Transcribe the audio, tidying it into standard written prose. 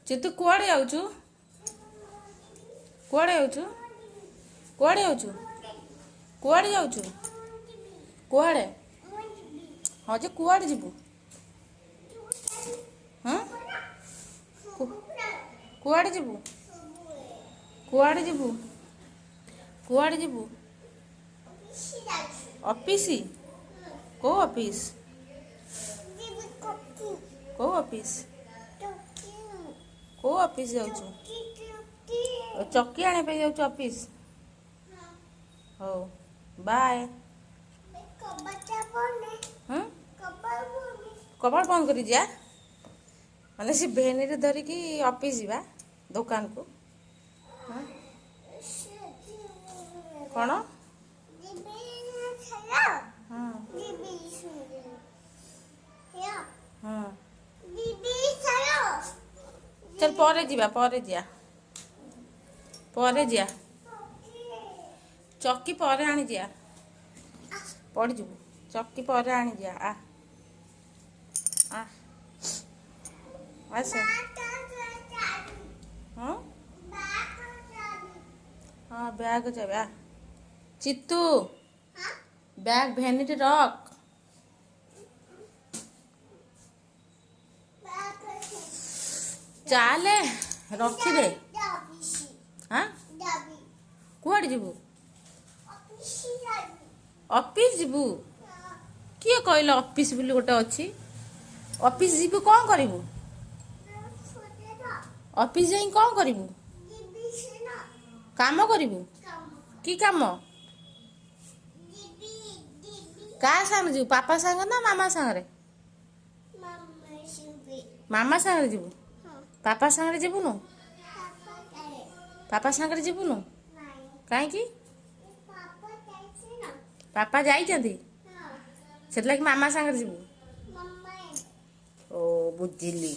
ଚିତୁ କୁଆଡ଼େ ଯାଉଛୁ? କୁଆଡ଼େ ଯାଉଛୁ? କୁଆଡ଼େ ଯାଉଛୁ? କୁଆଡ଼େ ଯାଉଛୁ? କୁଆଡ଼େ? ହଁ ଯେ କୁଆଡ଼େ ଯିବୁ? ହଁ କୁଆଡ଼େ ଯିବୁ? କୁଆଡ଼େ ଯିବୁ? କୁଆଡ଼େ ଯିବୁ? ଅଫିସ? କେଉଁ ଅଫିସ? କେଉଁ ଅଫିସ? କେଉଁ ଅଫିସ ଯାଉଛୁ? ଚକି ଆଣିବା ପାଇଁ ଯାଉଛୁ ଅଫିସ? ହଉ ବାଏ। ହଁ କବାଟ ବନ୍ଦ କରି ଯା। ମାନେ ସେ ଭେନିରେ ଧରିକି ଅଫିସ ଯିବା ଦୋକାନକୁ। ହଁ କ'ଣ? ହଁ ହଁ ଚାଲ ପରେ ଯିବା ପରେ ଯିବା ଚକି ପରେ ଆଣିଯିବା। ପଡ଼ିଯିବୁ ଚକି ପରେ ଆଣିଯିବା ଆ ଆସ। ହଁ ହଁ ବ୍ୟାଗ ଚାବି ଚିତୁ ବ୍ୟାଗ ଭ୍ୟାନିଟି ରଖ। ଚାଲେ ରଖିଦେ। ହଁ କୁଆଡ଼େ ଯିବୁ? ଅଫିସ ଯିବୁ? କିଏ କହିଲା ଅଫିସ ବୋଲି ଗୋଟେ ଅଛି? ଅଫିସ ଯିବୁ କ'ଣ କରିବୁ? ଅଫିସ ଯାଇ କ'ଣ କରିବୁ? କାମ କରିବୁ? କି କାମ? କାହା ସାଙ୍ଗରେ ଯିବୁ? ପାପା ସାଙ୍ଗରେ ନା ମାମା ସାଙ୍ଗରେ? ମାମା ସାଙ୍ଗରେ ଯିବୁ? ପାପା ସାଙ୍ଗରେ ଯିବୁନୁ? ପାପା ସାଙ୍ଗରେ ଯିବୁନୁ? କାହିଁକି? ପାପା ଯାଇଛନ୍ତି ସେଥିଲାଗି ମାମା ସାଙ୍ଗରେ ଯିବୁ? ଓ ବୁଝିଲି।